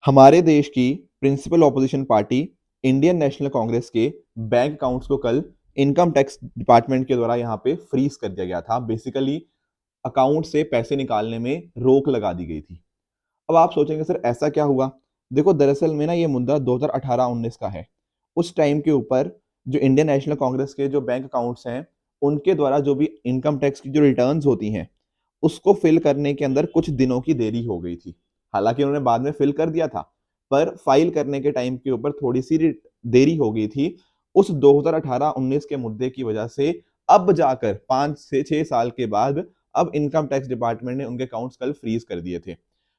हमारे देश की principal opposition party Indian National Congress के बैंक अकाउंट्स को कल इनकम टैक्स डिपार्टमेंट के द्वारा यहाँ पे फ्रीज कर दिया गया था। बेसिकली अकाउंट से पैसे निकालने में रोक लगा दी गई थी। अब आप सोचेंगे सर ऐसा क्या हुआ। देखो दरअसल में ना ये मुद्दा 2018-19 का है। उस टाइम के ऊपर जो इंडियन नेशनल कांग्रेस के जो बैंक अकाउंट्स हैं उनके द्वारा जो भी इनकम टैक्स की जो रिटर्न्स होती हैं उसको फिल करने के अंदर कुछ दिनों की देरी हो गई थी। हालांकि उन्होंने बाद में फिल कर दिया था, पर फाइल करने के टाइम के ऊपर थोड़ी सी देरी हो गई थी। उस 2018-19 के मुद्दे की वजह से अब जाकर 5 से 6 साल के बाद अब इनकम टैक्स डिपार्टमेंट ने उनके अकाउंट्स कल फ्रीज कर दिए थे।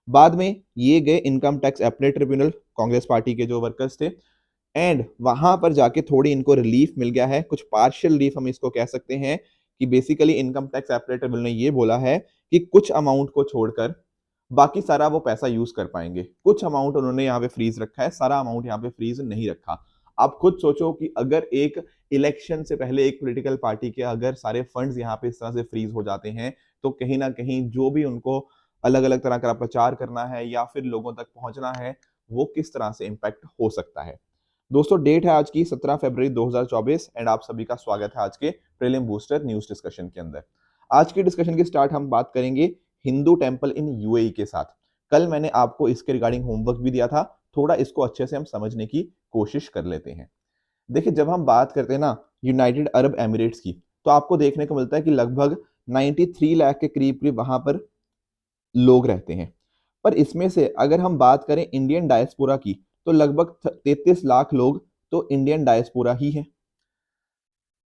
बाद में ये गए income tax appellate tribunal, Congress party के जो वर्कर्स थे, एंड वहां पर जाके थोड़ी इनको रिलीफ मिल गया है, कुछ पार्शियल रिलीफ हम इसको कह सकते हैं कि basically income tax appellate tribunal ने ये बोला है कि कुछ अमाउंट को छोड़कर बाकी सारा वो पैसा यूज कर पाएंगे। कुछ अमाउंट उन्होंने यहाँ पे फ्रीज रखा है, सारा अमाउंट यहाँ पे फ्रीज नहीं रखा। आप खुद सोचो कि अगर एक इलेक्शन से पहले एक पॉलिटिकल पार्टी के अगर सारे फंड्स यहाँ पे इस तरह से फ्रीज हो जाते हैं तो कहीं ना कहीं जो भी उनको अलग अलग तरह का प्रचार करना है या फिर लोगों तक पहुंचना है वो किस तरह से इम्पैक्ट हो सकता है। दोस्तों डेट है आज की 17 फरवरी 2024 एंड आप सभी का स्वागत है आज के प्रीलिम बूस्टर न्यूज डिस्कशन के अंदर। आज की डिस्कशन की स्टार्ट हम बात करेंगे हिंदू टेंपल इन यूएई के साथ। कल मैंने आपको इसके रिगार्डिंग होमवर्क भी दिया था, थोड़ा इसको अच्छे से हम समझने की कोशिश कर लेते हैं। देखिए जब हम बात करते हैं ना यूनाइटेड अरब एमिरेट्स की, तो आपको देखने को मिलता है कि लगभग 93 लाख के करीब करीब वहां पर लोग रहते हैं। पर इसमें से अगर हम बात करें इंडियन डायस्पोरा की, तो लगभग 33 लाख लोग तो इंडियन डायस्पोरा ही है।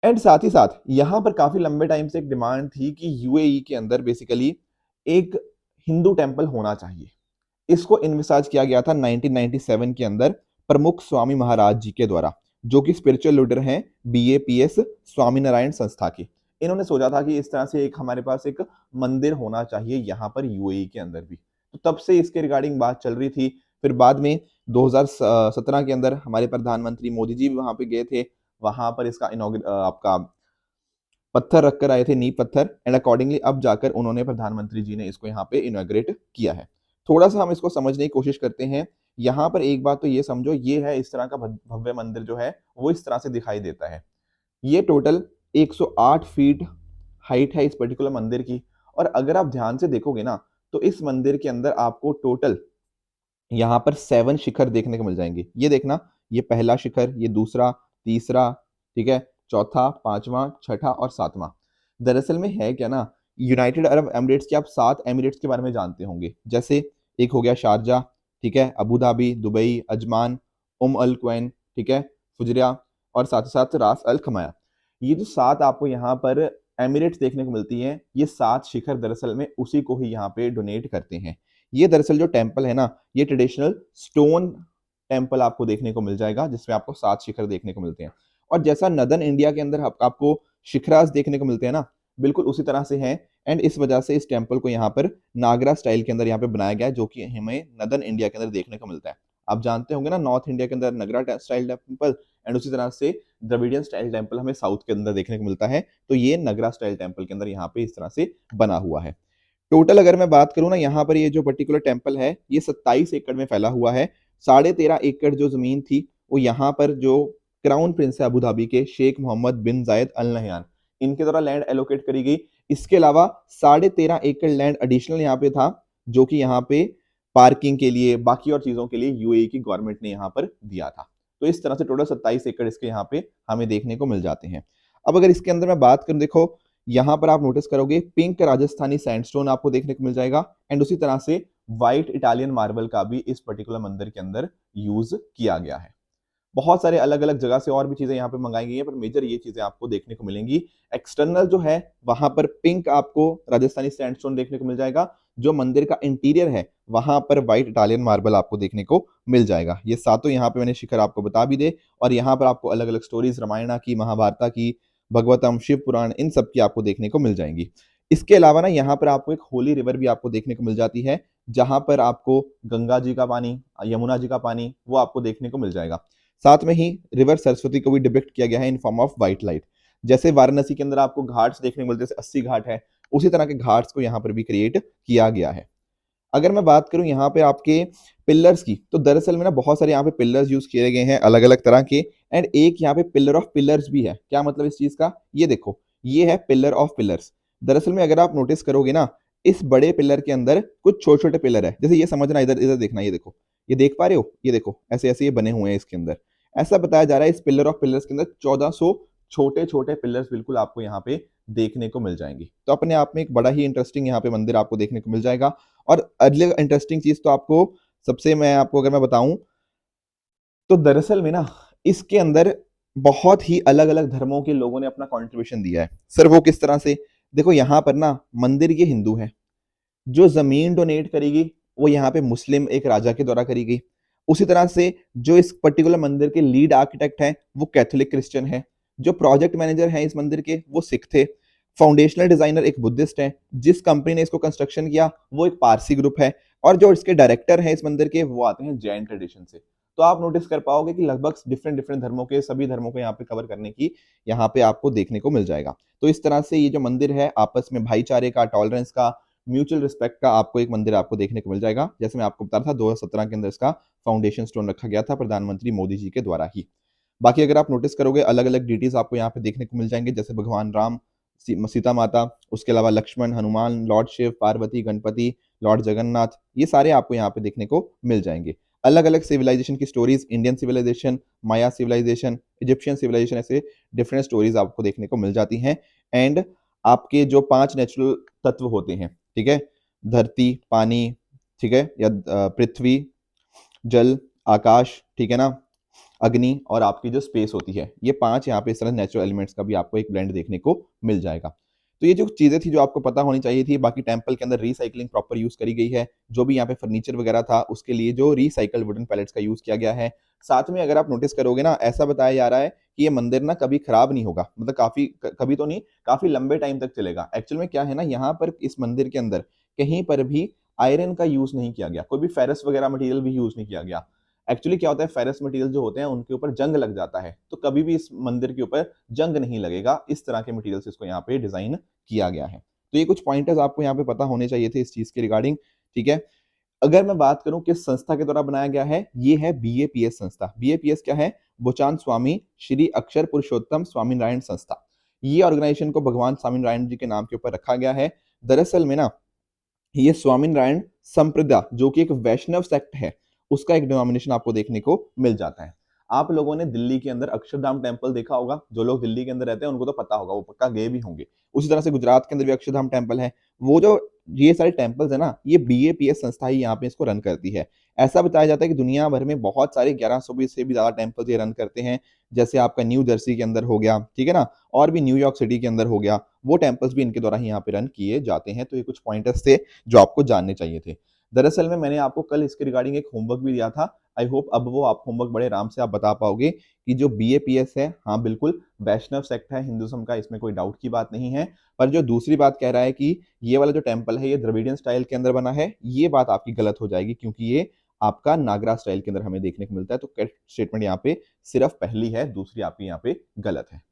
एंड साथ ही साथ यहां पर काफी लंबे टाइम से एक डिमांड थी कि यूएई के अंदर बेसिकली एक हिंदू टेंपल होना चाहिए। इसको इन्विसाज किया गया था 1997 के अंदर प्रमुख स्वामी महाराज जी के द्वारा, जो कि स्पिरिचुअल लीडर हैं बीएपीएस स्वामीनारायण संस्था के। इन्होंने सोचा था कि इस तरह से एक हमारे पास एक मंदिर होना चाहिए यहाँ पर यूएई के अंदर भी। तो तब से इसके रिगार्डिंग बात चल रही थी। फिर बाद में 2017 के अंदर हमारे प्रधानमंत्री मोदी जी भी वहां पे गए थे। वहां पर इसका आपका पत्थर रखकर आए थे, नींव पत्थर, एंड अकॉर्डिंगली अब जाकर उन्होंने प्रधानमंत्री जी ने इसको यहाँ पे इनॉग्रेट किया है। थोड़ा सा हम इसको समझने की कोशिश करते हैं। यहाँ पर एक बात तो ये समझो, ये है इस तरह का भव्य मंदिर जो है वो इस तरह से दिखाई देता है। ये टोटल 108 फीट हाइट है इस पर्टिकुलर मंदिर की। और अगर आप ध्यान से देखोगे ना तो इस मंदिर के अंदर आपको टोटल यहाँ पर 7 शिखर देखने को मिल जाएंगे। ये देखना, ये पहला शिखर, ये दूसरा, तीसरा, ठीक है, चौथा, पांचवा, छठा और सातवां। दरअसल में है क्या ना, यूनाइटेड अरब एमिरेट्स के आप 7 एमिरेट्स के बारे में जानते होंगे। जैसे एक हो गया शारजा, ठीक है, अबू धाबी, दुबई, अजमान, अल क्वैन, ठीक है, फुजरिया, और साथ ही साथ रास अल खमाया। ये जो 7 आपको यहाँ पर एमिरेट्स देखने को मिलती हैं, ये 7 शिखर दरअसल में उसी को ही यहाँ पे डोनेट करते हैं। ये दरअसल जो टेम्पल है ना, ये ट्रेडिशनल स्टोन टेम्पल आपको देखने को मिल जाएगा, जिसमें आपको 7 शिखर देखने को मिलते हैं। और जैसा नदन इंडिया के अंदर आपको शिखरास देखने को मिलते हैं ना, बिल्कुल उसी तरह से हैं। एंड इस वजह से इस टेम्पल को यहाँ पर नागरा स्टाइल के अंदर यहाँ पे बनाया गया है, जो कि हमें नदन इंडिया के अंदर देखने को मिलता है। आप जानते होंगे ना, नॉर्थ इंडिया के अंदर नगरा स्टाइल टेम्पल, एंड उसी तरह से द्रविडियन स्टाइल टेम्पल हमें साउथ के अंदर देखने को मिलता है। तो ये नगरा स्टाइल टेम्पल के अंदर यहाँ पे इस तरह से बना हुआ है। टोटल अगर मैं बात करूं ना, यहाँ पर ये जो पर्टिकुलर टेम्पल है ये 27 एकड़ में फैला हुआ है। 13.5 एकड़ जो जमीन थी वो यहाँ पर जो क्राउन प्रिंस है अबू धाबी के शेख मोहम्मद बिन जायद अल नहयान, इनके द्वारा लैंड एलोकेट करी गई। इसके अलावा 13.5 एकड़ लैंड एडिशनल यहाँ पे था, जो कि यहाँ पे पार्किंग के लिए, बाकी और चीजों के लिए यूएई की गवर्नमेंट ने यहाँ पर दिया था। तो इस तरह से टोटल 27 एकड़ इसके यहाँ पे हमें देखने को मिल जाते हैं। अब अगर इसके अंदर मैं बात करूं, देखो यहां पर आप नोटिस करोगे पिंक राजस्थानी सैंडस्टोन आपको देखने को मिल जाएगा, एंड उसी तरह से व्हाइट इटालियन मार्बल का भी इस पर्टिकुलर मंदिर के अंदर यूज किया गया है। बहुत सारे अलग अलग जगह से और भी चीजें यहाँ पे मंगाई गई हैं, पर मेजर ये चीजें आपको देखने को मिलेंगी। एक्सटर्नल जो है वहां पर पिंक आपको राजस्थानी सैंडस्टोन देखने को मिल जाएगा। जो मंदिर का इंटीरियर है वहां पर व्हाइट इटालियन मार्बल आपको देखने को मिल जाएगा। ये सातों यहाँ पे मैंने शिखर आपको बता भी दे, और यहाँ पर आपको अलग अलग स्टोरीज रामायणा की, महाभारता की, भगवतम, शिव पुराण, इन सब की आपको देखने को मिल जाएंगी। इसके अलावा ना यहाँ पर आपको एक होली रिवर भी आपको देखने को मिल जाती है, जहां पर आपको गंगा जी का पानी, यमुना जी का पानी वो आपको देखने को मिल जाएगा। साथ में ही रिवर सरस्वती को भी डिपिक्ट किया गया है in form of white light. जैसे वाराणसी के अंदर आपको घाट्स देखने को मिलते हैं, 80 घाट है, उसी तरह के घाट्स को यहाँ पर भी क्रिएट किया गया है। अगर मैं बात करूं यहाँ पे आपके पिलर्स की, तो दरअसल में ना बहुत सारे यहाँ पे पिलर्स यूज किए गए हैं अलग अलग तरह के, एंड एक यहाँ पे पिलर ऑफ पिलर्स भी है। क्या मतलब इस चीज का, ये देखो, ये है पिलर ऑफ पिलर्स। दरअसल में अगर आप नोटिस करोगे ना, इस बड़े पिलर के अंदर कुछ छोटे छोटे पिलर है। जैसे ये समझना, इधर इधर देखना, ये देखो, ये देख पा रहे हो, ये देखो ऐसे ऐसे ये बने हुए हैं इसके अंदर। ऐसा बताया जा रहा है इस पिलर ऑफ पिलर्स के अंदर 1400 छोटे छोटे पिलर्स बिल्कुल आपको यहाँ पे देखने को मिल जाएंगे। तो अपने आप में एक बड़ा ही इंटरेस्टिंग यहाँ पे मंदिर आपको देखने को मिल जाएगा। और अगले इंटरेस्टिंग चीज तो आपको, सबसे मैं आपको अगर मैं बताऊं, तो दरअसल में ना इसके अंदर बहुत ही अलग अलग धर्मों के लोगों ने अपना कंट्रीब्यूशन दिया है। सर वो किस तरह से, देखो यहाँ पर ना मंदिर ये हिंदू है, जो जमीन डोनेट करेगी वो यहाँ पे मुस्लिम एक राजा के द्वारा करी गई। उसी तरह से जो इस पर्टिकुलर मंदिर के लीड आर्किटेक्ट हैं वो कैथोलिक क्रिश्चियन है। जो प्रोजेक्ट मैनेजर हैं इस मंदिर के वो सिख थे। फाउंडेशनल डिजाइनर एक बुद्धिस्ट है। जिस कंपनी ने इसको कंस्ट्रक्शन किया वो एक पारसी ग्रुप है। और जो इसके डायरेक्टर हैं इस मंदिर के, वो आते हैं जैन ट्रेडिशन से। तो आप नोटिस कर पाओगे कि लगभग डिफरेंट डिफरेंट धर्मों के, सभी धर्मों को यहाँ पे कवर करने की यहाँ पे आपको देखने को मिल जाएगा। तो इस तरह से ये जो मंदिर है आपस में भाईचारे का, टॉलरेंस का, म्यूचुअल रिस्पेक्ट का आपको एक मंदिर आपको देखने को मिल जाएगा। जैसे मैं आपको बता रहा था 2017 के अंदर इसका फाउंडेशन स्टोन रखा गया था प्रधानमंत्री मोदी जी के द्वारा ही। बाकी अगर आप नोटिस करोगे अलग अलग डिटीज आपको यहाँ पे देखने को मिल जाएंगे, जैसे भगवान राम, सीता माता, उसके अलावा लक्ष्मण, हनुमान, लॉर्ड शिव, पार्वती, गणपति, लॉर्ड जगन्नाथ, ये सारे आपको यहाँ पे देखने को मिल जाएंगे। अलग अलग सिविलाइजेशन की स्टोरीज, इंडियन सिविलाइजेशन, माया सिविलाइजेशन, इजिप्शियन सिविलाइजेशन, ऐसे डिफरेंट स्टोरीज आपको देखने को मिल जाती हैं। एंड आपके जो 5 नेचुरल तत्व होते हैं, ठीक है, धरती, पानी, ठीक है, या पृथ्वी, जल, आकाश, ठीक है ना, अग्नि, और आपकी जो स्पेस होती है, ये 5 यहाँ पे इस तरह नेचुरल एलिमेंट्स का भी आपको एक ब्लेंड देखने को मिल जाएगा। तो ये जो चीजें थी जो आपको पता होनी चाहिए थी। बाकी टेम्पल के अंदर रिसाइकलिंग प्रॉपर यूज करी गई है। जो भी यहाँ पे फर्नीचर वगैरह था उसके लिए जो रिसाइकल्ड वुडन पैलेट्स का यूज किया गया है। साथ में अगर आप नोटिस करोगे ना, ऐसा बताया जा रहा है कि ये मंदिर ना कभी खराब नहीं होगा, मतलब काफी कभी तो नहीं, काफी लंबे टाइम तक चलेगा। एक्चुअल में क्या है ना, यहाँ पर इस मंदिर के अंदर कहीं पर भी आयरन का यूज नहीं किया गया, कोई भी फेरस वगैरह मटेरियल भी यूज नहीं किया गया। एक्चुअली क्या होता है, फेरस मटेरियल जो होते हैं उनके ऊपर जंग लग जाता है, तो कभी भी इस मंदिर के ऊपर जंग नहीं लगेगा। इस तरह के मटेरियल से इसको यहाँ पे डिजाइन किया गया है। तो ये कुछ पॉइंटर्स आपको यहाँ पे पता होने चाहिए थे इस चीज के रिगार्डिंग, ठीक है। अगर मैं बात करूं किस संस्था के द्वारा बनाया गया है, ये है बीएपीएस संस्था। बीएपीएस क्या है, बोचान स्वामी श्री अक्षर पुरुषोत्तम स्वामी नारायण संस्था। ये ऑर्गेनाइजेशन को भगवान स्वामी नारायण जी के नाम के ऊपर रखा गया है। दरअसल में ना ये स्वामी नारायण संप्रदाय, जो कि एक वैष्णव सेक्ट है, उसका एक डिनोमिनेशन आपको देखने को मिल जाता है। आप लोगों ने दिल्ली के अंदर अक्षरधाम टेम्पल देखा होगा, जो लोग दिल्ली के अंदर रहते हैं उनको तो पता होगा, वो पक्का गए भी होंगे। उसी तरह से गुजरात के अंदर भी अक्षरधाम टेम्पल है। वो जो ये सारे टेम्पल्स है ना, ये बीएपीएस संस्था ही यहाँ पे इसको रन करती है। ऐसा बताया जाता है कि दुनिया भर में बहुत सारे 1100 से भी ज्यादा टेम्पल्स ये रन करते हैं। जैसे आपका न्यू जर्सी के अंदर हो गया, ठीक है ना, और भी न्यूयॉर्क सिटी के अंदर हो गया, वो टेम्पल्स भी इनके द्वारा ही यहाँ पे रन किए जाते हैं। तो ये कुछ पॉइंटर्स थे जो आपको जानने चाहिए थे। दरअसल में मैंने आपको कल इसके रिगार्डिंग एक होमवर्क भी दिया था। आई होप अब वो आप होमवर्क बड़े आराम से आप बता पाओगे कि जो बीएपीएस है, हाँ बिल्कुल वैष्णव सेक्ट है हिंदुज्म का, इसमें कोई डाउट की बात नहीं है। पर जो दूसरी बात कह रहा है कि ये वाला जो टेम्पल है ये द्रविडियन स्टाइल के अंदर बना है, ये बात आपकी गलत हो जाएगी, क्योंकि ये आपका नागरा स्टाइल के अंदर हमें देखने को मिलता है। तो करेक्ट स्टेटमेंट यहाँ पे सिर्फ पहली है, दूसरी आपकी यहाँ पे गलत है।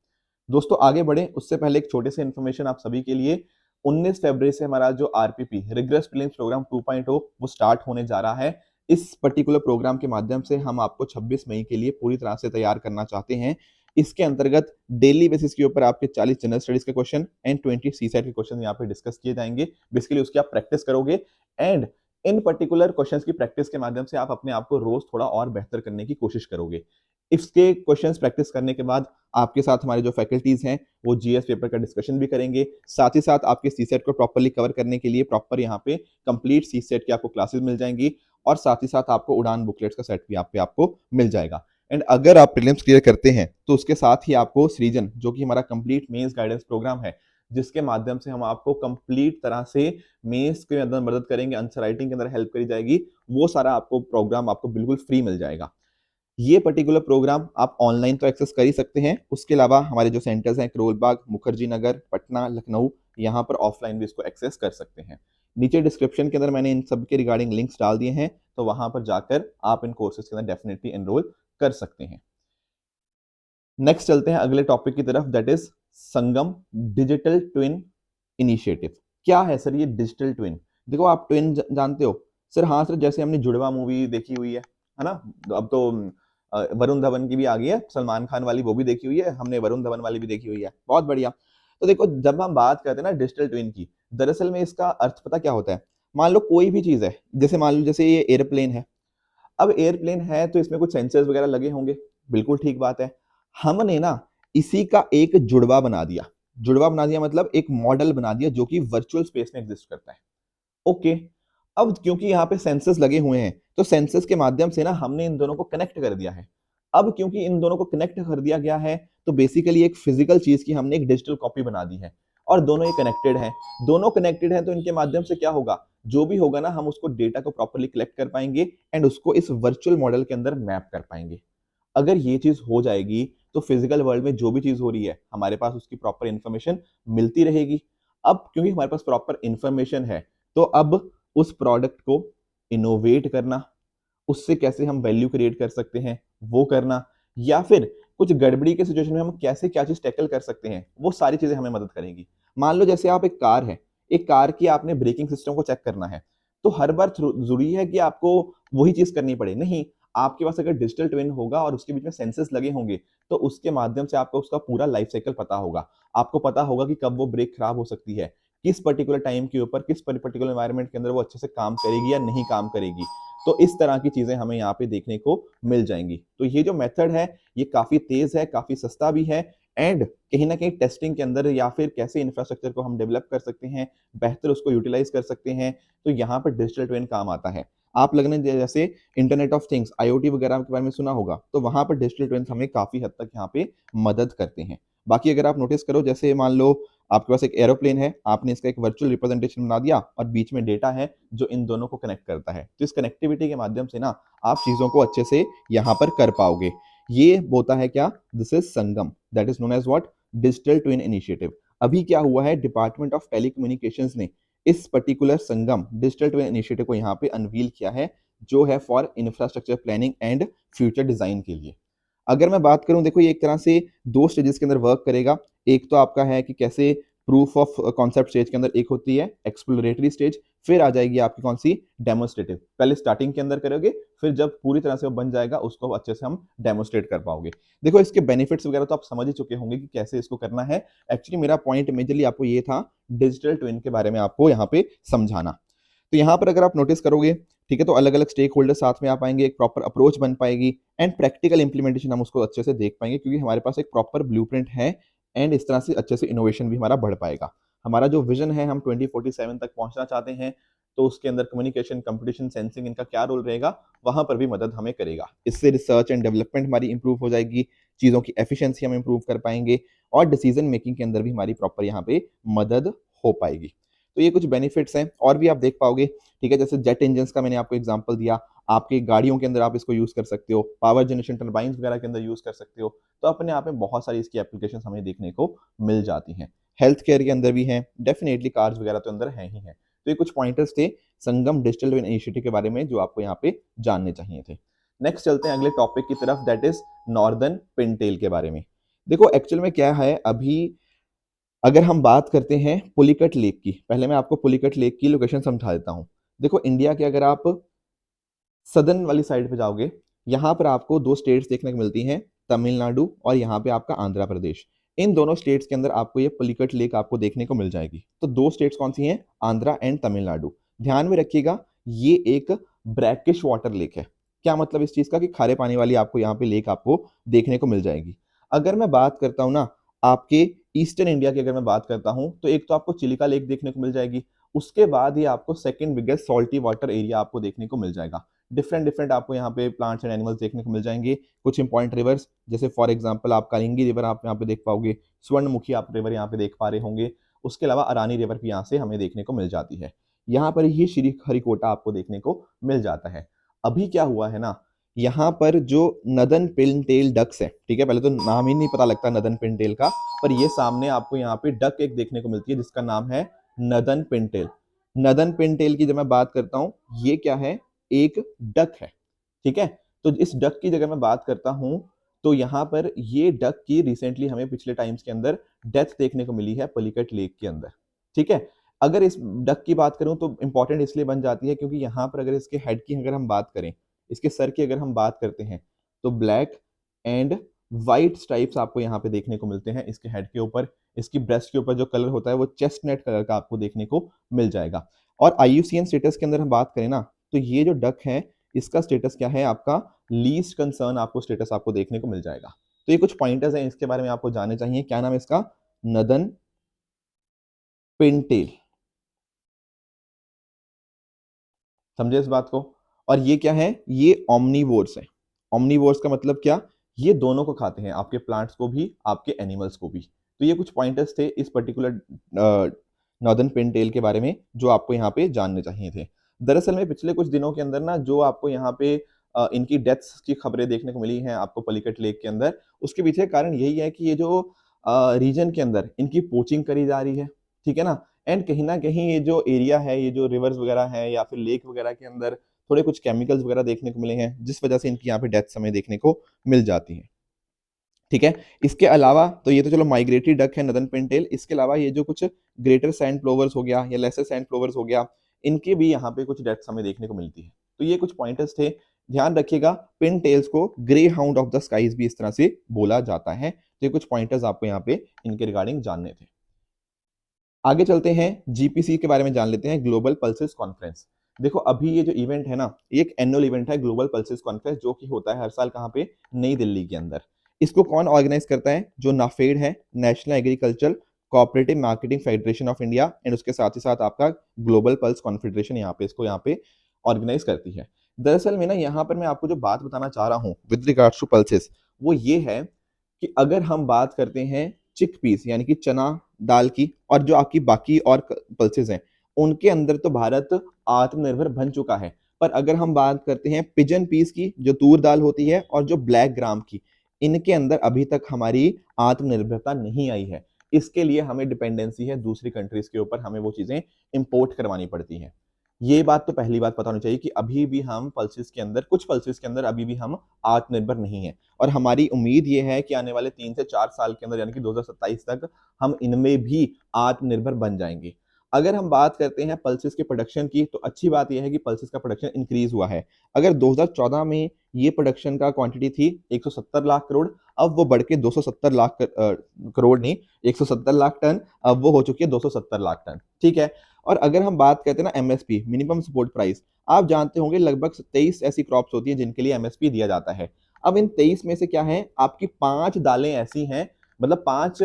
दोस्तों आगे बढ़े उससे पहले एक छोटे से इन्फॉर्मेशन आप सभी के लिए। 19 फरवरी से हमारा जो आरपीपी रिग्रेस प्रीलिम्स प्रोग्राम 2.0 वो स्टार्ट होने जा रहा है। इस पर्टिकुलर प्रोग्राम के माध्यम से हम आपको 26 मई के लिए पूरी तरह से तैयार करना चाहते हैं। इसके अंतर्गत डेली बेसिस के ऊपर आपके 40 जनरल स्टडीज के क्वेश्चन एंड 20 सी सेट के क्वेश्चन यहाँ पे डिस्कस किए जाएंगे। बेसिकली उसकी आप प्रैक्टिस करोगे, एंड इन पर्टिकुलर क्वेश्चंस की प्रैक्टिस के माध्यम से आप अपने आप को रोज थोड़ा और बेहतर करने की कोशिश करोगे। इसके क्वेश्चंस प्रैक्टिस करने के बाद आपके साथ हमारे जो फैकल्टीज हैं वो जीएस पेपर का डिस्कशन भी करेंगे। साथ ही साथ आपके सी सेट को प्रॉपरली कवर करने के लिए प्रॉपर यहाँ पे कंप्लीट सी सेट की आपको क्लासेस मिल जाएंगी, और साथ ही साथ आपको उड़ान बुकलेट्स का सेट भी आप पे आपको मिल जाएगा। एंड अगर आप प्रीलिम्स क्लियर करते हैं तो उसके साथ ही आपको सृजन, जो कि हमारा कंप्लीट मेंस गाइडेंस प्रोग्राम है, जिसके माध्यम से हम आपको कंप्लीट तरह से मेंस के अंदर मदद करेंगे, आंसर राइटिंग के अंदर हेल्प करी जाएगी, वो सारा आपको प्रोग्राम आपको बिल्कुल फ्री मिल जाएगा। ये पर्टिकुलर प्रोग्राम आप ऑनलाइन तो एक्सेस कर ही सकते हैं, उसके अलावा हमारे जो सेंटर्स हैं करोल बाग, मुखर्जी नगर, पटना, लखनऊ, यहाँ पर ऑफलाइन भी इसको एक्सेस कर सकते हैं। नीचे डिस्क्रिप्शन के अंदर मैंने इन सब के रिगार्डिंग लिंक्स डाल दिए हैं, तो वहां पर जाकर आप इन कोर्सेज के अंदर डेफिनेटली एनरोल कर सकते हैं। नेक्स्ट चलते हैं अगले टॉपिक की तरफ, that is Sangam digital twin initiative. क्या है सर ये डिजिटल ट्विन? देखो आप ट्विन जानते हो, सर हाँ सर, जैसे हमने जुड़वा मूवी देखी हुई है ना। अब तो वरुण धवन की भी आ गई है, सलमान खान वाली वो भी देखी हुई है हमने, वरुण धवन वाली भी देखी हुई है, बहुत बढ़िया। तो देखो जब हम बात करते हैं ना डिजिटल ट्विन की, दरअसल में इसका अर्थ पता क्या होता है। मान लो कोई भी चीज है, जैसे मान लो जैसे ये एयरप्लेन है। अब एयरप्लेन है तो इसमें कुछ सेंसर्स वगैरह लगे होंगे, बिल्कुल ठीक बात है। हमने ना इसी का एक जुड़वा बना दिया। जुड़वा बना दिया मतलब एक मॉडल बना दिया जो कि वर्चुअल स्पेस में एग्जिस्ट करता है। ओके। अब क्योंकि यहाँ पे सेंसर्स लगे हुए हैं, तो सेंसर्स के माध्यम से ना हमने इन दोनों को कनेक्ट कर दिया है। अब क्योंकि इन दोनों को कनेक्ट कर दिया गया है, तो बेसिकली एक फिजिकल चीज की हमने एक डिजिटल कॉपी बना दी है। और दोनों ये कनेक्टेड हैं। दोनों कनेक्टेड हैं तो इनके माध्यम से क्या होगा, जो भी होगा ना हम उसको डेटा को प्रॉपरली कलेक्ट कर पाएंगे एंड उसको इस वर्चुअल मॉडल के अंदर मैप कर पाएंगे। अगर ये चीज हो जाएगी तो फिजिकल वर्ल्ड में जो भी चीज हो रही है हमारे पास उसकी प्रॉपर इंफॉर्मेशन मिलती रहेगी। अब क्योंकि हमारे पास प्रॉपर इंफॉर्मेशन है, तो अब उस प्रोडक्ट को इनोवेट करना, उससे कैसे हम वैल्यू क्रिएट कर सकते हैं वो करना, या फिर कुछ गड़बड़ी के सिचुएशन में हम कैसे क्या चीज टैकल कर सकते हैं, वो सारी चीजें हमें मदद करेंगी। मान लो जैसे आप एक कार है, एक कार की आपने ब्रेकिंग सिस्टम को चेक करना है, तो हर बार जरूरी है कि आपको वही चीज करनी पड़े, नहीं। आपके पास अगर डिजिटल ट्विन होगा और उसके बीच में सेंसर्स लगे होंगे, तो उसके माध्यम से आपको उसका पूरा लाइफ साइकिल पता होगा। आपको पता होगा कि कब वो ब्रेक खराब हो सकती है, किस पर्टिकुलर टाइम के ऊपर, किस पर्टिकुलर एनवायरनमेंट के अंदर वो अच्छे से काम करेगी या नहीं काम करेगी। तो इस तरह की चीजें हमें यहाँ पे देखने को मिल जाएंगी। तो ये जो मेथड है ये काफी तेज है, काफी सस्ता भी है, एंड कहीं ना कहीं टेस्टिंग के अंदर या फिर कैसे इंफ्रास्ट्रक्चर को हम डेवलप कर सकते हैं, बेहतर उसको यूटिलाइज कर सकते हैं, तो यहाँ पर डिजिटल ट्विन काम आता है। आप लगने जैसे इंटरनेट ऑफ थिंग्स, आईओटी वगैरह के बारे में सुना होगा, तो वहां पर डिजिटल ट्विन हमें काफी हद तक यहाँ पे मदद करते हैं। बाकी अगर आप नोटिस करो, जैसे मान लो आपके पास एक एरोप्लेन है, आपने इसका एक वर्चुअल रिप्रेजेंटेशन बना दिया और बीच में डेटा है जो इन दोनों को कनेक्ट करता है, तो इस कनेक्टिविटी के माध्यम से ना आप चीजों को अच्छे से यहाँ पर कर पाओगे। ये होता है क्या, this is Sangam, that is known as what, digital twin initiative. अभी क्या हुआ है, डिपार्टमेंट ऑफ टेलीकम्युनिकेशंस ने इस particular Sangam digital twin initiative को यहाँ पे अनवील किया है, जो है for infrastructure planning and future design के लिए। अगर मैं बात करूं, देखो ये एक तरह से दो स्टेजेस के अंदर वर्क करेगा। एक तो आपका है कि कैसे प्रूफ ऑफ कॉन्सेप्ट स्टेज के अंदर एक होती है एक्सप्लोरेटरी स्टेज, फिर आ जाएगी आपकी कौन सी, डेमोस्ट्रेटिव। पहले स्टार्टिंग के अंदर करोगे, फिर जब पूरी तरह से वो बन जाएगा उसको अच्छे से हम डेमोस्ट्रेट कर पाओगे। देखो इसके बेनिफिट्स वगैरह तो आप समझ ही चुके होंगे कि कैसे इसको करना है। एक्चुअली मेरा पॉइंट मेजरली आपको ये था डिजिटल ट्विन के बारे में आपको यहाँ पे समझाना। तो यहाँ पर अगर आप नोटिस करोगे, ठीक है, तो अलग अलग स्टेक होल्डर साथ में आ पाएंगे, एक प्रॉपर अप्रोच बन पाएगी एंड प्रैक्टिकल इंप्लीमेंटेशन हम उसको अच्छे से देख पाएंगे, क्योंकि हमारे पास एक प्रॉपर ब्लूप्रिंट है एंड इस तरह से अच्छे से इनोवेशन भी हमारा बढ़ पाएगा। हमारा जो विजन है, हम 2047 तक पहुंचना चाहते हैं, तो उसके अंदर कम्युनिकेशन, कंपटीशन, सेंसिंग, इनका क्या रोल रहेगा, वहां पर भी मदद हमें करेगा। इससे रिसर्च एंड डेवलपमेंट हमारी इंप्रूव हो जाएगी, चीजों की एफिशिएंसी हम इंप्रूव कर पाएंगे और डिसीजन मेकिंग के अंदर भी हमारी प्रॉपर यहाँ पे मदद हो पाएगी। तो ये कुछ बेनिफिट्स हैं और भी आप देख पाओगे, ठीक है। जैसे जेट इंजन का मैंने आपको एग्जांपल दिया, आपकी गाड़ियों के अंदर आप इसको यूज कर सकते हो, पावर जनरेशन टर्बाइंस वगैरह के अंदर यूज कर सकते हो। तो अपने आप में बहुत सारी इसकी एप्लीकेशन हमें देखने को मिल जाती हैं। हेल्थ केयर के अंदर भी हैं, डेफिनेटली कार्स वगैरह तो अंदर हैं ही हैं। तो ये कुछ पॉइंटर्स थे संगम डिजिटल ट्विन इनिशिएटिव के बारे में जो आपको यहाँ पे जानने चाहिए थे। नेक्स्ट चलते हैं अगले टॉपिक की तरफ, दैट इज नॉर्दर्न पिनटेल के बारे में। देखो एक्चुअल में क्या है, अभी अगर हम बात करते हैं पुलिकट लेक की, पहले मैं आपको पुलिकट लेक की लोकेशन समझा देता हूँ। देखो इंडिया के अगर आप सदर्न वाली साइड पे जाओगे, यहाँ पर आपको दो स्टेट्स देखने को मिलती हैं, तमिलनाडु और यहाँ पे आपका आंध्र प्रदेश। इन दोनों स्टेट्स के अंदर आपको ये पुलिकट लेक आपको देखने को मिल जाएगी। तो दो स्टेट्स कौन सी हैं, आंध्रा एंड तमिलनाडु। ध्यान में रखिएगा, ये एक ब्रैकिश वाटर लेक है। क्या मतलब इस चीज का, कि खारे पानी वाली आपको यहाँ पे लेक आपको देखने को मिल जाएगी। अगर मैं बात करता हूँ ना आपके ईस्टर्न इंडिया की, अगर मैं बात करता हूँ, तो एक तो आपको चिलिका लेक देखने को मिल जाएगी, उसके बाद ही आपको second biggest salty water area आपको देखने को मिल जाएगा। डिफरेंट डिफरेंट आपको यहाँ पे प्लांट्स एंड एनिमल्स देखने को मिल जाएंगे। कुछ इंपॉर्टेंट रिवर्स, जैसे फॉर एग्जांपल आप कलिंगी रिवर आप यहाँ पे देख पाओगे, स्वर्णमुखी आप रिवर यहाँ पे देख पा रहे होंगे। उसके अलावा अरानी रिवर भी यहाँ से हमें देखने को मिल जाती है। यहाँ पर ही श्री हरिकोटा आपको देखने को मिल जाता है। अभी क्या हुआ है ना, यहाँ पर जो नदन पिनटेल डक्स है, ठीक है, पहले तो नाम ही नहीं पता लगता नदन पिनटेल का, पर ये सामने आपको यहाँ पे डक एक देखने को मिलती है जिसका नाम है नदन पिनटेल। नदन पिनटेल की जब मैं बात करता हूँ, ये क्या है, एक डक है, ठीक है। तो इस डक की जगह मैं बात करता हूं, तो यहां पर ये डक की रिसेंटली हमें पिछले टाइम्स के अंदर डेथ देखने को मिली है पलिकट लेक के अंदर, ठीक है। अगर इस डक की बात करूं तो इंपॉर्टेंट इसलिए बन जाती है क्योंकि यहाँ पर अगर इसके हेड की अगर हम बात करें, इसके सर की अगर हम बात करते हैं, तो ब्लैक एंड वाइट स्ट्राइप्स आपको यहाँ पे देखने को मिलते हैं इसके हेड के ऊपर। इसकी ब्रेस्ट के ऊपर जो कलर होता है वो चेस्टनट कलर का आपको देखने को मिल जाएगा। और IUCN स्टेटस के अंदर हम बात करें ना, तो ये जो डक है इसका स्टेटस क्या है, आपका लीस्ट कंसर्न आपको स्टेटस आपको देखने को मिल जाएगा। तो ये कुछ पॉइंटर्स हैं, इसके बारे में आपको जानने चाहिए। क्या नाम है इसका, नदन पिनटेल, समझे इस बात को। और ये क्या है, ये ऑमनीवोर्स है। ऑमनीवोर्स का मतलब क्या, ये दोनों को खाते हैं, आपके प्लांट्स को भी आपके एनिमल्स को भी। तो ये कुछ पॉइंटर्स थे इस पर्टिकुलर नॉर्दर्न पिनटेल के बारे में जो आपको यहाँ पे जानने चाहिए थे। दरअसल में पिछले कुछ दिनों के अंदर ना जो आपको यहाँ पे इनकी डेथ्स की खबरें देखने को मिली हैं आपको पलीकट लेक के अंदर, उसके पीछे कारण यही है कि ये जो रीजन के अंदर इनकी पोचिंग करी जा रही है, ठीक है ना। एंड कहीं ना कहीं ये जो एरिया है, ये जो रिवर्स वगैरह है या फिर लेक वगैरह के अंदर थोड़े कुछ केमिकल्स वगैरह देखने को मिले हैं, जिस वजह से इनकी यहाँ पे डेथ हमें देखने को मिल जाती है, ठीक है। इसके अलावा तो ये तो चलो माइग्रेटरी डक है नदन पिनटेल, इसके अलावा ये जो कुछ ग्रेटर सैंड प्लोवर्स हो गया या लेसर सैंड प्लोवर्स हो गया, इनके भी यहाँ पे कुछ डेथ्स हमें देखने को मिलती है। तो ये कुछ पॉइंटर्स थे, ध्यान रखिएगा। पिन टेल्स को greyhound of the skies भी इस तरह से बोला जाता है। तो ये कुछ पॉइंटर्स आपको यहाँ पे इनके रिगार्डिंग जानने थे। आगे चलते हैं, जीपीसी के बारे में जान लेते हैं, ग्लोबल पल्सेस कॉन्फ्रेंस। देखो अभी ये जो इवेंट है ना, ये एक एनुअल इवेंट है ग्लोबल पल्सेस कॉन्फ्रेंस, जो कि होता है हर साल कहाँ पे, नई दिल्ली के अंदर। इसको कौन ऑर्गेनाइज करता है, जो नाफेड है, national agriculture cooperative marketing federation of India, and उसके साथ ही साथ आपका ग्लोबल पल्स कॉन्फेडरेशन यहाँ पे इसको यहाँ पे ऑर्गेनाइज करती है। दरअसल में ना यहाँ पर मैं आपको जो बात बताना चाह रहा हूँ विद रिगार्ड्स टू पल्सेस, वो ये है कि अगर हम बात करते हैं चिक पीस यानी कि चना दाल की, और जो आपकी बाकी और पल्सेस हैं, उनके अंदर तो भारत आत्मनिर्भर बन चुका है। पर अगर हम बात करते हैं पिजन पीस की, जो तूर दाल होती है, और जो ब्लैक ग्राम की, इनके अंदर अभी तक हमारी आत्मनिर्भरता नहीं आई है। इसके लिए हमें डिपेंडेंसी है दूसरी कंट्रीज के ऊपर, हमें वो चीजें इंपोर्ट करवानी पड़ती हैं। ये बात तो पहली बात पता होनी चाहिए कि अभी भी हम पल्सेस के अंदर, कुछ पल्सेस के अंदर अभी भी हम आत्मनिर्भर नहीं है। और हमारी उम्मीद ये है कि आने वाले 3 से 4 साल के अंदर यानी कि 2027 तक हम इनमें भी आत्मनिर्भर बन जाएंगे। अगर हम बात करते हैं पल्सेस के प्रोडक्शन की, तो अच्छी बात यह है कि पल्सेस का प्रोडक्शन इंक्रीज हुआ है। अगर 2014 में ये प्रोडक्शन का क्वांटिटी थी 170 लाख करोड़, अब वो बढ़ के 270 लाख करोड़ नहीं, 170 लाख टन, अब वो हो चुकी है 270 लाख टन, ठीक है। और अगर हम बात करते हैं ना MSP, मिनिमम सपोर्ट प्राइस, आप जानते होंगे लगभग 23 ऐसी क्रॉप्स होती हैं जिनके लिए MSP दिया जाता है। अब इन 23 में से क्या है, आपकी 5 दालें ऐसी हैं, मतलब 5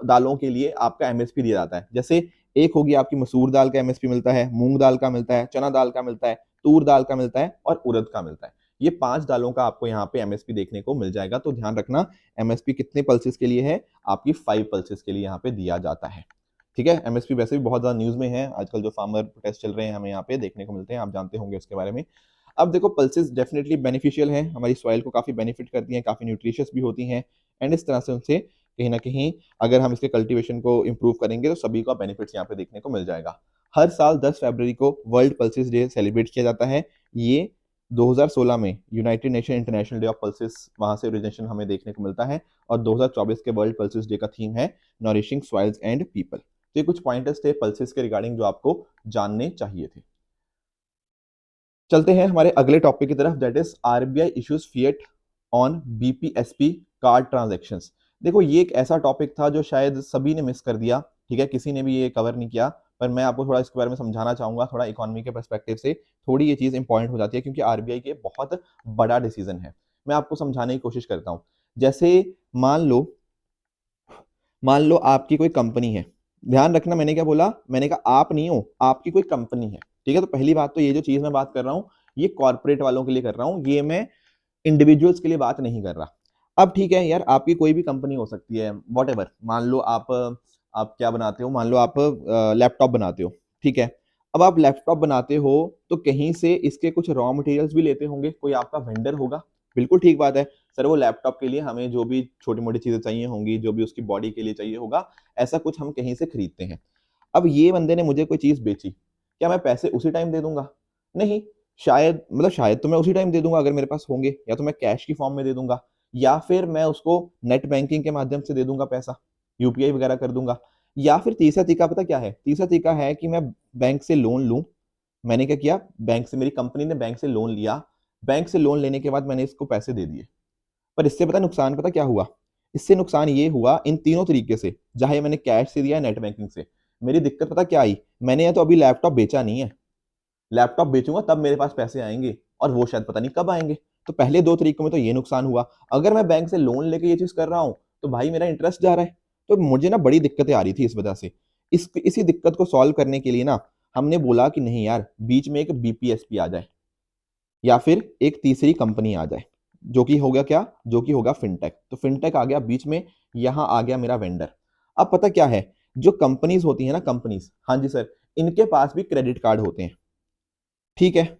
दालों के लिए आपका MSP दिया जाता है। जैसे एक होगी आपकी मसूर दाल का MSP मिलता है, मूंग दाल का मिलता है, चना दाल का मिलता है, तूर दाल का मिलता है और उड़द का मिलता है। ये 5 दालों का आपको यहाँ पे MSP देखने को मिल जाएगा। तो ध्यान रखना, MSP कितने पल्सेस के लिए है, आपकी 5 पल्सेस के लिए यहाँ पे दिया जाता है, ठीक है। MSP वैसे भी बहुत ज्यादा न्यूज में है आजकल, जो फार्मर प्रोटेस्ट चल रहे हैं हमें यहाँ पे देखने को मिलते हैं, आप जानते होंगे उसके बारे में। अब देखो पल्सेस डेफिनेटली बेनिफिशियल हैं, हमारी सॉइल को काफी बेनिफिट करती हैं, काफी न्यूट्रिशियस भी होती हैं, एंड इस तरह से उनसे कहीं ना कहीं अगर हम इसके कल्टीवेशन को इंप्रूव करेंगे तो सभी का बेनिफिट्स यहाँ पे देखने को मिल जाएगा। हर साल 10 फरवरी को वर्ल्ड पल्सेस डे सेलिब्रेट किया जाता है। ये 2016 में United nation international day of pulses, वहां से ओरिजिनेशन हमें देखने को मिलता है, और 2024 के वर्ल्ड पल्सेस डे का थीम है नरिशिंग सॉइल्स एंड पीपल। तो ये कुछ पॉइंटर्स थे पल्सेस के रिगार्डिंग जो आपको जानने चाहिए थे। चलते हैं हमारे अगले टॉपिक की तरफ, that is RBI issues fiat on BPSP card transactions. देखो ये एक ऐसा टॉपिक था जो शायद सभी ने मिस कर दिया, ठीक है, किसी ने भी ये कवर नहीं किया। पर मैं आपको थोड़ा इसके बारे में समझाना चाहूंगा, थोड़ा इकोनॉमी के पर्सपेक्टिव से थोड़ी ये चीज इंपॉर्टेंट हो जाती है, क्योंकि RBI के बहुत बड़ा डिसीजन है। मैं आपको समझाने की कोशिश करता हूँ। जैसे मान लो, मान लो आपकी कोई कंपनी है, ध्यान रखना मैंने क्या बोला, मैंने कहा आप नहीं हो, आपकी कोई कंपनी है, ठीक है। तो पहली बात तो ये जो चीज मैं बात कर रहा हूँ ये कॉर्पोरेट वालों के लिए कर रहा हूँ, ये मैं इंडिविजुअल्स के लिए बात नहीं कर रहा। अब ठीक है यार, आपकी कोई भी कंपनी हो सकती है, वॉट एवर, मान लो आप क्या बनाते हो, मान लो आप लैपटॉप बनाते हो, ठीक है। अब आप लैपटॉप बनाते हो तो कहीं से इसके कुछ रॉ मटेरियल्स भी लेते होंगे, कोई आपका वेंडर होगा, बिल्कुल ठीक बात है। सर वो लैपटॉप के लिए हमें जो भी छोटी मोटी चीजें चाहिए होंगी, जो भी उसकी बॉडी के लिए चाहिए होगा, ऐसा कुछ हम कहीं से खरीदते हैं। अब ये बंदे ने मुझे कोई चीज बेची, क्या मैं पैसे उसी टाइम दे दूंगा? नहीं, शायद, मतलब शायद तो मैं उसी टाइम दे दूंगा अगर मेरे पास होंगे, या तो मैं कैश की फॉर्म में दे दूंगा, या फिर मैं उसको नेट बैंकिंग के माध्यम से दे दूंगा पैसा, UPI वगैरह कर दूंगा। या फिर तीसरा तरीका पता क्या है? तीसरा तरीका है कि मैं बैंक से लोन लूं। मैंने क्या किया, बैंक से, मेरी कंपनी ने बैंक से लोन लिया, बैंक से लोन लेने के बाद मैंने इसको पैसे दे दिए। पर इससे पता नुकसान पता क्या हुआ? इससे नुकसान ये हुआ इन तीनों तरीके से, चाहे मैंने कैश से दिया, नेट बैंकिंग से। मेरी दिक्कत पता क्या आई? मैंने या तो अभी लैपटॉप बेचा नहीं है, लैपटॉप बेचूंगा तब मेरे पास पैसे आएंगे, और वो शायद पता नहीं कब आएंगे। तो पहले दो तरीकों में तो ये नुकसान हुआ। अगर मैं बैंक से लोन लेके ये चीज कर रहा हूं तो भाई मेरा इंटरेस्ट जा रहा है। तो मुझे ना बड़ी दिक्कतें आ रही थी इस वजह से। इसी दिक्कत को सॉल्व करने के लिए ना हमने बोला कि नहीं यार, बीच में एक बीपीएसपी आ जाए या फिर एक तीसरी कंपनी आ जाए, जो कि होगा क्या, जो कि होगा फिनटेक। तो फिनटेक आ गया बीच में, यहां आ गया मेरा वेंडर। अब पता क्या है, जो कंपनीज होती है ना, कंपनीज, हाँ जी सर, इनके पास भी क्रेडिट कार्ड होते हैं, ठीक है।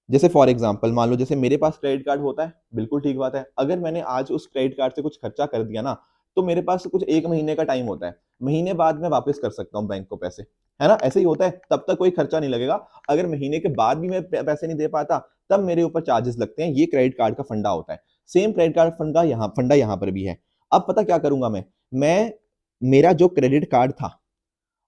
जैसे फॉर एग्जांपल मान लो, जैसे मेरे पास क्रेडिट कार्ड होता है, बिल्कुल ठीक बात है। अगर मैंने आज उस क्रेडिट कार्ड से कुछ खर्चा कर दिया ना, तो मेरे पास कुछ एक महीने का टाइम होता है, महीने बाद मैं वापस कर सकता हूँ बैंक को पैसे, है ना, ऐसे ही होता है। तब तक कोई खर्चा नहीं लगेगा। अगर महीने के बाद भी मैं पैसे नहीं दे पाता, तब मेरे ऊपर चार्जेस लगते हैं। ये क्रेडिट कार्ड का फंडा होता है। सेम क्रेडिट कार्ड फंडा यहाँ पर भी है। अब पता क्या करूंगा मैं मेरा जो क्रेडिट कार्ड था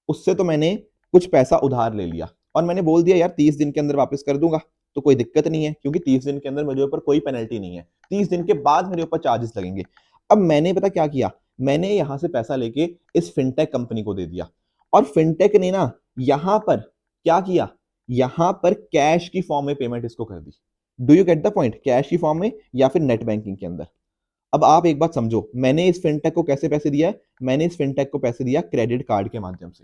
उससे तो मैंने कुछ पैसा उधार ले लिया, और मैंने बोल दिया यार 30 दिन के अंदर वापस कर दूंगा, तो कोई दिक्कत नहीं है, क्योंकि 30 दिन के अंदर मेरे ऊपर कोई पेनल्टी नहीं है। 30 दिन के बाद मेरे ऊपर चार्जेस लगेंगे। अब मैंने पता क्या किया, मैंने यहां से पैसा लेके इस फिनटेक कंपनी को दे दिया, और फिनटेक ने ना यहां पर क्या किया, यहां पर कैश की फॉर्म में पेमेंट इसको कर दी। Do you get the point? Cash की फॉर्म में या फिर नेट बैंकिंग के अंदर। अब आप एक बात समझो, मैंने इस फिनटेक को कैसे पैसे दिया है? मैंने इस फिनटेक को पैसे दिया क्रेडिट कार्ड के माध्यम से।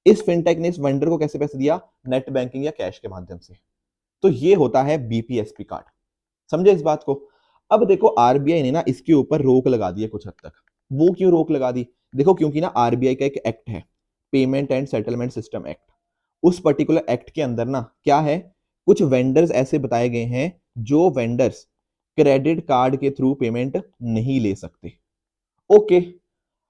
इस फिनटेक ने इस वेंडर को कैसे पैसे दिया? नेट बैंकिंग या कैश के माध्यम से। तो ये होता है बीपीएसपी कार्ड। समझे इस बात को? अब देखो आरबीआई ने ना इसके ऊपर रोक लगा दी है कुछ हद तक। वो क्यों रोक लगा दी? देखो क्योंकि ना आरबीआई का एक एक्ट है, payment and settlement system act. उस पर्टिकुलर एक्ट के अंदर ना क्या है, कुछ वेंडर्स ऐसे बताए गए हैं जो वेंडर्स क्रेडिट कार्ड के थ्रू पेमेंट नहीं ले सकते। ओके,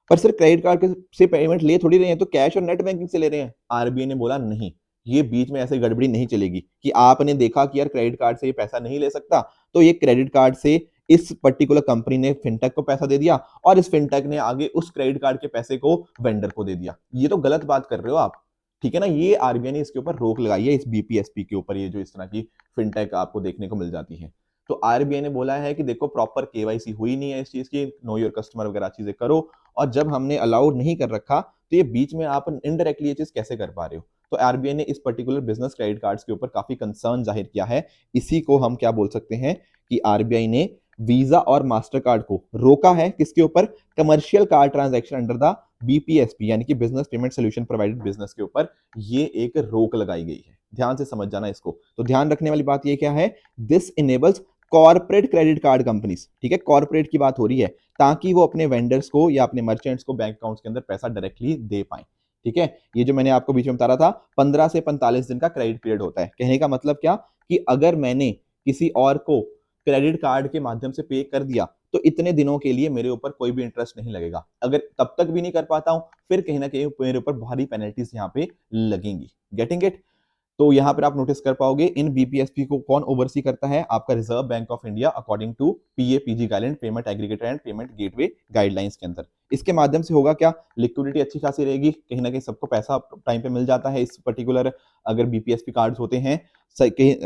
पर सर क्रेडिट कार्ड से पेमेंट ले थोड़ी रहे हैं, तो कैश और नेट बैंकिंग से ले रहे हैं। आरबीआई ने बोला नहीं, ये बीच में ऐसे गड़बड़ी नहीं चलेगी कि आपने देखा कि यार क्रेडिट कार्ड से ये पैसा नहीं ले सकता, तो ये क्रेडिट कार्ड से इस पर्टिकुलर कंपनी ने फिनटेक को पैसा दे दिया, और इस फिनटेक ने आगे उस क्रेडिट कार्ड के पैसे को वेंडर को दे दिया। ये तो गलत बात कर रहे हो आप, ठीक है ना। ये आरबीआई ने इसके ऊपर रोक लगाई है, इस बीपीएसपी के ऊपर, ये जो इस तरह की फिनटेक आपको देखने को मिल जाती है। तो आरबीआई ने बोला है कि देखो प्रॉपर केवाईसी हुई नहीं है इस चीज की, नो योर कस्टमर वगैरह चीजें करो, और जब हमने अलाउड नहीं कर रखा तो ये बीच में आप इनडायरेक्टली ये चीज कैसे कर पा रहे हो। तो आरबीआई ने इस पर्टिकुलर बिजनेस क्रेडिट कार्ड्स के ऊपर काफी कंसर्न जाहिर किया है। इसी को हम क्या बोल सकते हैं कि आरबीआई ने वीजा और मास्टर कार्ड को रोका है, किसके ऊपर? Commercial card transaction under the BPSP, यानी कि business payment solution provided business के ऊपर ये एक रोक लगाई गई है। ध्यान से समझ जाना इसको। तो ध्यान रखने वाली बात ये क्या है, this enables corporate credit card companies, ठीक है, कॉर्पोरेट की बात हो रही है, ताकि वो अपने वेंडर्स को या अपने मर्चेंट्स को बैंक अकाउंट्स के अंदर पैसा डायरेक्टली दे पाए। ठीक है, ये जो मैंने आपको बीच में बता रहा था, 15 से 45 दिन का क्रेडिट पीरियड होता है। कहने का मतलब क्या, कि अगर मैंने किसी और को क्रेडिट कार्ड के माध्यम से पे कर दिया, तो इतने दिनों के लिए मेरे ऊपर कोई भी इंटरेस्ट नहीं लगेगा। अगर तब तक भी नहीं कर पाता हूं, फिर कहीं ना कहीं मेरे ऊपर भारी पेनल्टीज यहाँ पे लगेंगी। Getting it? तो यहां पर आप नोटिस कर पाओगे, इन बीपीएसपी को कौन ओवरसी करता है? आपका reserve bank of India, according to PAPG guideline, payment aggregator and payment gateway guidelines के अंदर। इसके माध्यम से होगा क्या, लिक्विडिटी अच्छी खासी रहेगी, कहीं ना कहीं सबको पैसा टाइम पे मिल जाता है इस पर्टिकुलर अगर बीपीएसपी कार्ड्स होते हैं।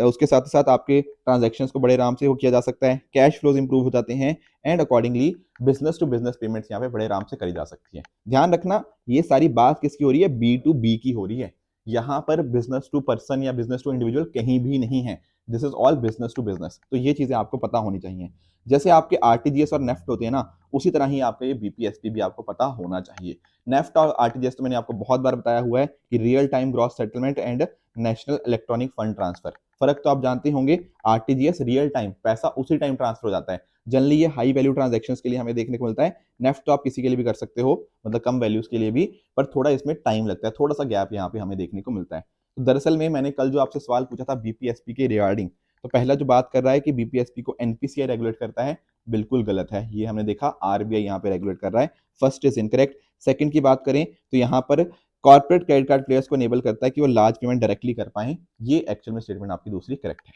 उसके साथ साथ आपके ट्रांजेक्शन्स को बड़े आराम से वो किया जा सकता है, कैश फ्लोज इंप्रूव हो जाते हैं, and accordingly business to business payments यहाँ पे बड़े आराम से करी जा सकती है। ध्यान रखना, ये सारी बात किसकी हो रही है? बी टू बी की हो रही है। यहां पर बिजनेस टू पर्सन या बिजनेस टू इंडिविजुअल कहीं भी नहीं है। This is all business to business. तो ये चीजें आपको पता होनी चाहिए। जैसे आपके आरटीजीएस और नेफ्ट होते हैं ना, उसी तरह ही आपका ये बीपीएसपी भी आपको पता होना चाहिए। नेफ्ट और आरटीजीएस तो मैंने आपको बहुत बार बताया हुआ है कि real time gross settlement and national electronic fund transfer. फर्क तो आप जानते होंगे, आरटीजीएस रियल टाइम, पैसा उसी टाइम ट्रांसफर हो जाता है। जनरली ये हाई वैल्यू ट्रांजेक्शन्स के लिए हमें देखने को मिलता है। नेफ्ट तो आप किसी के लिए भी कर सकते हो, मतलब कम वैल्यूज के लिए भी, पर थोड़ा इसमें टाइम लगता है, थोड़ा सा गैप यहाँ पे हमें देखने को मिलता है। तो दरअसल में मैंने कल जो आपसे सवाल पूछा था बीपीएसपी के रिगार्डिंग, तो पहला जो बात कर रहा है कि बीपीएसपी को एनपीसीआई रेगुलेट करता है, बिल्कुल गलत है। ये हमने देखा आरबीआई यहाँ पे रेगुलेट कर रहा है। First is incorrect. सेकंड की बात करें तो यहाँ पर कॉर्पोरेट क्रेडिट कार्ड प्लेयर्स को एनेबल करता है कि वो लार्ज पेमेंट डायरेक्टली कर पाए। ये एक्चुअल में स्टेटमेंट आपकी दूसरी करेक्ट है।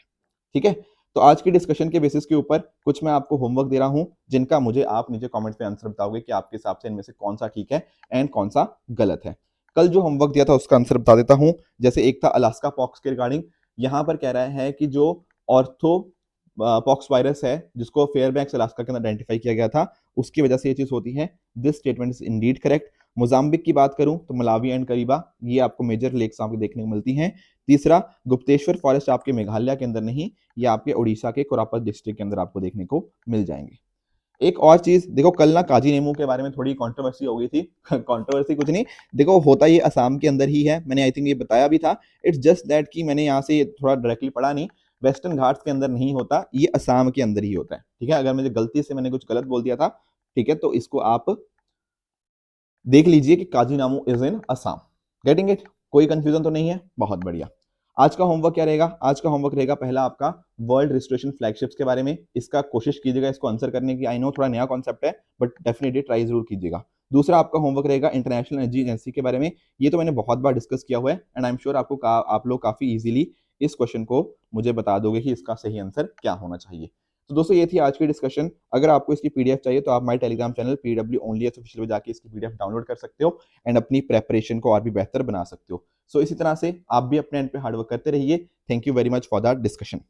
ठीक है, तो आज की डिस्कशन के बेसिस के ऊपर कुछ मैं आपको होमवर्क दे रहा हूं, जिनका मुझे आप नीचे कमेंट में आंसर बताओगे कि आपके हिसाब से इनमें से कौन सा ठीक है एंड कौन सा गलत है। कल जो होमवर्क दिया था उसका आंसर बता देता हूं। जैसे एक था अलास्का पॉक्स के रिगार्डिंग, यहां पर कह रहा है कि जो ऑर्थो पॉक्स वायरस है जिसको फेयरबैंक्स अलास्का के अंदर आइडेंटिफाई किया गया था, उसकी वजह से ये चीज होती है। This statement is Indeed correct. Mozambique की बात करूं तो मलावी एंड करीबा, ये आपको मेजर लेक्स आपको देखने को मिलती हैं। तीसरा, गुप्तेश्वर फॉरेस्ट आपके मेघालय के अंदर नहीं, ये आपके उड़ीसा के कोरापत डिस्ट्रिक्ट के अंदर आपको देखने को मिल जाएंगे। एक और चीज देखो, कल ना काजी नेमू के बारे में थोड़ी कंट्रोवर्सी हो गई थी। कंट्रोवर्सी कुछ नहीं, देखो होता ये असम के अंदर ही है, मैंने आई थिंक ये बताया भी था। इट्स जस्ट दैट कि मैंने यहाँ से थोड़ा डायरेक्टली पढ़ा नहीं, वेस्टर्न घाट्स के अंदर नहीं होता, ये असम के अंदर ही होता है। ठीक है, अगर मुझे गलती से मैंने कुछ गलत बोल दिया था, ठीक है, तो इसको आप देख लीजिए कि Kaziranga is in Assam. Getting it? कोई कंफ्यूजन तो नहीं है? बहुत बढ़िया। आज का होमवर्क क्या रहेगा? आज का होमवर्क रहेगा पहला आपका वर्ल्ड रिस्टोरेशन फ्लैगशिप्स के बारे में। इसका कोशिश कीजिएगा इसको आंसर करने की। आई नो थोड़ा नया कॉन्सेप्ट है, बट डेफिनेटली ट्राई जरूर कीजिएगा। दूसरा आपका होमवर्क रहेगा इंटरनेशनल एनर्जी एजेंसी के बारे में। ये तो मैंने बहुत बार डिस्कस किया हुआ है एंड आई एम श्योर आप लोग काफी इजीली इस क्वेश्चन को मुझे बता दोगे कि इसका सही आंसर क्या होना चाहिए। तो दोस्तों ये थी आज की डिस्कशन। अगर आपको इसकी पीडीएफ चाहिए तो आप हमारे Telegram channel PW only official में जाके इसकी पीडीएफ डाउनलोड कर सकते हो एंड अपनी प्रेपरेशन को और भी बेहतर बना सकते हो। सो इसी तरह से आप भी अपने एंड पे हार्डवर्क करते रहिए। Thank you very much for that discussion.